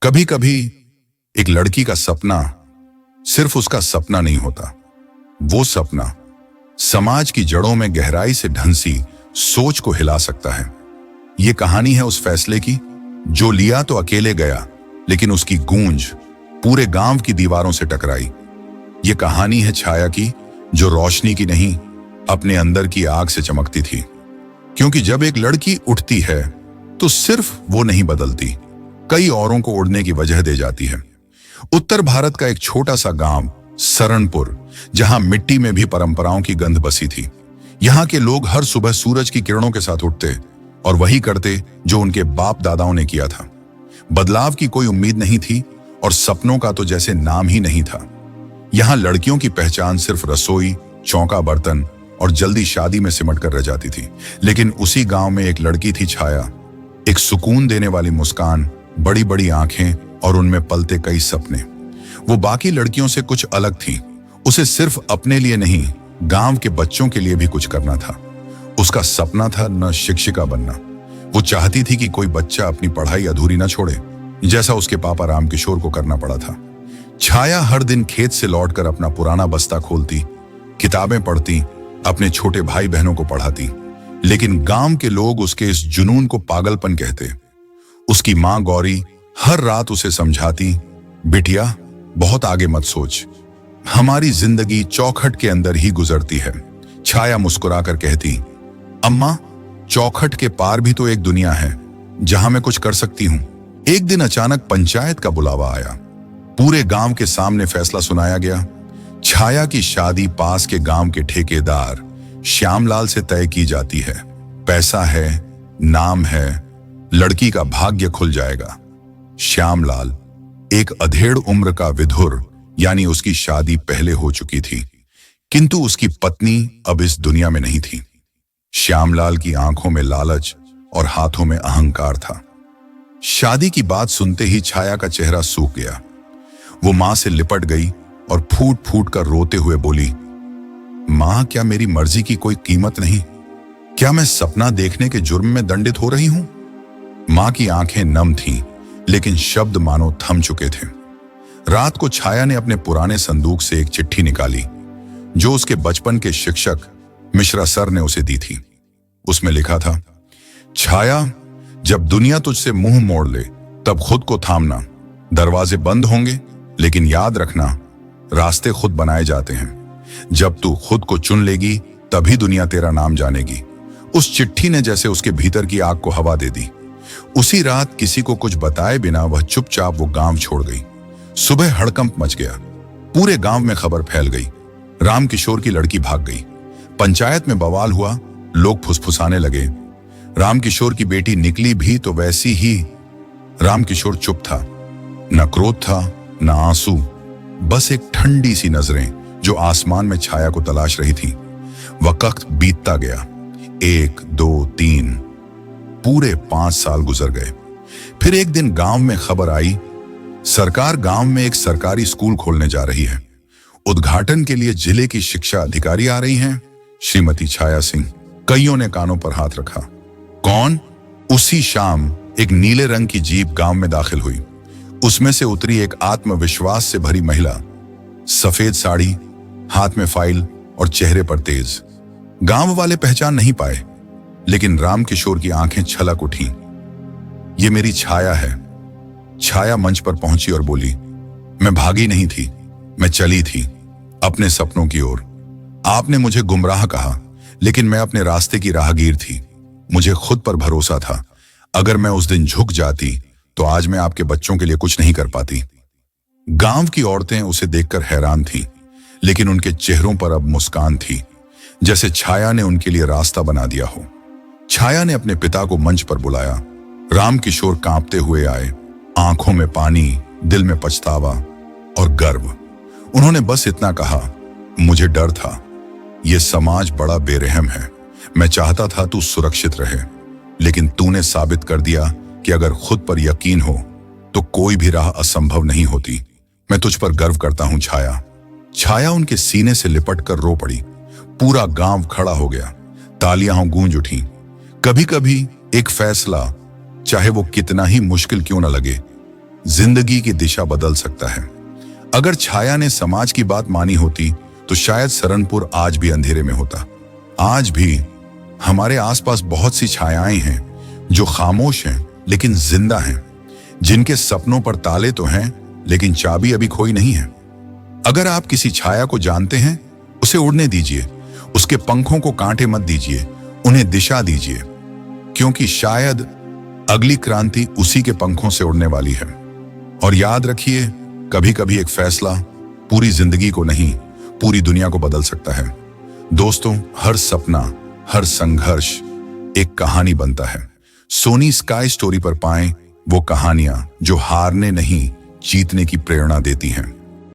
कभी कभी एक लड़की का सपना सिर्फ उसका सपना नहीं होता। वो सपना समाज की जड़ों में गहराई से ढंसी सोच को हिला सकता है। ये कहानी है उस फैसले की जो लिया तो अकेले गया, लेकिन उसकी गूंज पूरे गांव की दीवारों से टकराई। ये कहानी है छाया की, जो रोशनी की नहीं, अपने अंदर की आग से चमकती थी। क्योंकि जब एक लड़की उठती है तो सिर्फ वो नहीं बदलती, कई औरों को उड़ने की वजह दे जाती है। उत्तर भारत का एक छोटा सा गांव सरणपुर, जहां मिट्टी में भी परंपराओं की गंध बसी थी। यहां के लोग हर सुबह सूरज की किरणों के साथ उठते और वही करते जो उनके बाप दादाओं ने किया था। बदलाव की कोई उम्मीद नहीं थी और सपनों का तो जैसे नाम ही नहीं था। यहां लड़कियों की पहचान सिर्फ रसोई, चौका बर्तन और जल्दी शादी में सिमट कर रह जाती थी। लेकिन उसी गांव में एक लड़की थी छाया, एक सुकून देने वाली मुस्कान, बड़ी बड़ी आंखें और उनमें पलते कई सपने। वो बाकी लड़कियों से कुछ अलग थी। उसे सिर्फ अपने लिए नहीं, गांव के बच्चों के लिए भी कुछ करना था। उसका सपना था न शिक्षिका बनना। वो चाहती थी कि कोई बच्चा अपनी पढ़ाई अधूरी न छोड़े, जैसा उसके पापा रामकिशोर को करना पड़ा था। छाया हर दिन खेत से लौटकर अपना पुराना बस्ता खोलती, किताबें पढ़ती, अपने छोटे भाई बहनों को पढ़ाती। लेकिन गांव के लोग उसके इस जुनून को पागलपन कहते। उसकी मां गौरी हर रात उसे समझाती, बिटिया बहुत आगे मत सोच, हमारी जिंदगी चौखट के अंदर ही गुजरती है। छाया मुस्कुराकर कहती, अम्मा चौखट के पार भी तो एक दुनिया है जहां मैं कुछ कर सकती हूं। एक दिन अचानक पंचायत का बुलावा आया। पूरे गांव के सामने फैसला सुनाया गया। छाया की शादी पास के गांव के ठेकेदार श्यामलाल से तय की जाती है। पैसा है, नाम है, लड़की का भाग्य खुल जाएगा। श्यामलाल एक अधेड़ उम्र का विधुर, यानी उसकी शादी पहले हो चुकी थी, किंतु उसकी पत्नी अब इस दुनिया में नहीं थी। श्यामलाल की आंखों में लालच और हाथों में अहंकार था। शादी की बात सुनते ही छाया का चेहरा सूख गया। वो मां से लिपट गई और फूट फूट कर रोते हुए बोली, मां क्या मेरी मर्जी की कोई कीमत नहीं? क्या मैं सपना देखने के जुर्म में दंडित हो रही हूं? मां की आंखें नम थीं, लेकिन शब्द मानो थम चुके थे। रात को छाया ने अपने पुराने संदूक से एक चिट्ठी निकाली, जो उसके बचपन के शिक्षक मिश्रा सर ने उसे दी थी। उसमें लिखा था, छाया जब दुनिया तुझसे मुंह मोड़ ले तब खुद को थामना। दरवाजे बंद होंगे, लेकिन याद रखना रास्ते खुद बनाए जाते हैं। जब तू खुद को चुन लेगी तभी दुनिया तेरा नाम जानेगी। उस चिट्ठी ने जैसे उसके भीतर की आग को हवा दे दी। उसी रात किसी को कुछ बताए बिना वह चुपचाप वो गांव छोड़ गई। सुबह हड़कंप मच गया। पूरे गांव में खबर फैल गई, रामकिशोर की लड़की भाग गई। पंचायत में बवाल हुआ, लोग फुसफुसाने लगे। रामकिशोर की बेटी निकली भी तो वैसी ही। रामकिशोर चुप था, न क्रोध था न आंसू, बस एक ठंडी सी नजरें जो आसमान में छाया को तलाश रही थी। वक्त बीतता गया, 1, 2, 3, पूरे 5 साल गुजर गए। फिर एक दिन गांव में खबर आई, सरकार गांव में एक सरकारी स्कूल खोलने जा रही है। उद्घाटन के लिए जिले की शिक्षा अधिकारी आ रही हैं, श्रीमती छाया सिंह। कईयों ने कानों पर हाथ रखा। कौन? उसी शाम एक नीले रंग की जीप गांव में दाखिल हुई। उसमें से उतरी एक आत्मविश्वास से भरी महिला, सफेद साड़ी, हाथ में फाइल और चेहरे पर तेज। गांव वाले पहचान नहीं पाए, लेकिन रामकिशोर की आंखें छलक उठी। ये मेरी छाया है। छाया मंच पर पहुंची और बोली, मैं भागी नहीं थी, मैं चली थी अपने सपनों की ओर। आपने मुझे गुमराह कहा, लेकिन मैं अपने रास्ते की राहगीर थी। मुझे खुद पर भरोसा था। अगर मैं उस दिन झुक जाती तो आज मैं आपके बच्चों के लिए कुछ नहीं कर पाती। गांव की औरतें उसे देखकर हैरान थीं, लेकिन उनके चेहरों पर अब मुस्कान थी, जैसे छाया ने उनके लिए रास्ता बना दिया हो। छाया ने अपने पिता को मंच पर बुलाया। रामकिशोर कांपते हुए आए, आंखों में पानी, दिल में पछतावा और गर्व। उन्होंने बस इतना कहा, मुझे डर था, यह समाज बड़ा बेरहम है। मैं चाहता था तू सुरक्षित रहे, लेकिन तूने साबित कर दिया कि अगर खुद पर यकीन हो तो कोई भी राह असंभव नहीं होती। मैं तुझ पर गर्व करता हूं छाया। छाया उनके सीने से लिपट कर रो पड़ी। पूरा गांव खड़ा हो गया, तालियां गूंज उठी। कभी कभी एक फैसला, चाहे वो कितना ही मुश्किल क्यों न लगे, जिंदगी की दिशा बदल सकता है। अगर छाया ने समाज की बात मानी होती तो शायद सहारनपुर आज भी अंधेरे में होता। आज भी हमारे आसपास बहुत सी छायाएं हैं जो खामोश हैं लेकिन जिंदा हैं, जिनके सपनों पर ताले तो हैं लेकिन चाबी अभी खोई नहीं है। अगर आप किसी छाया को जानते हैं, उसे उड़ने दीजिए, उसके पंखों को कांटे मत दीजिए, उन्हें दिशा दीजिए, क्योंकि शायद अगली क्रांति उसी के पंखों से उड़ने वाली है। और याद रखिए, कभी कभी एक फैसला पूरी जिंदगी को नहीं, पूरी दुनिया को बदल सकता है। दोस्तों, हर सपना, हर संघर्ष एक कहानी बनता है। सोनी स्काई स्टोरी पर पाएं वो कहानियां जो हारने नहीं, जीतने की प्रेरणा देती हैं।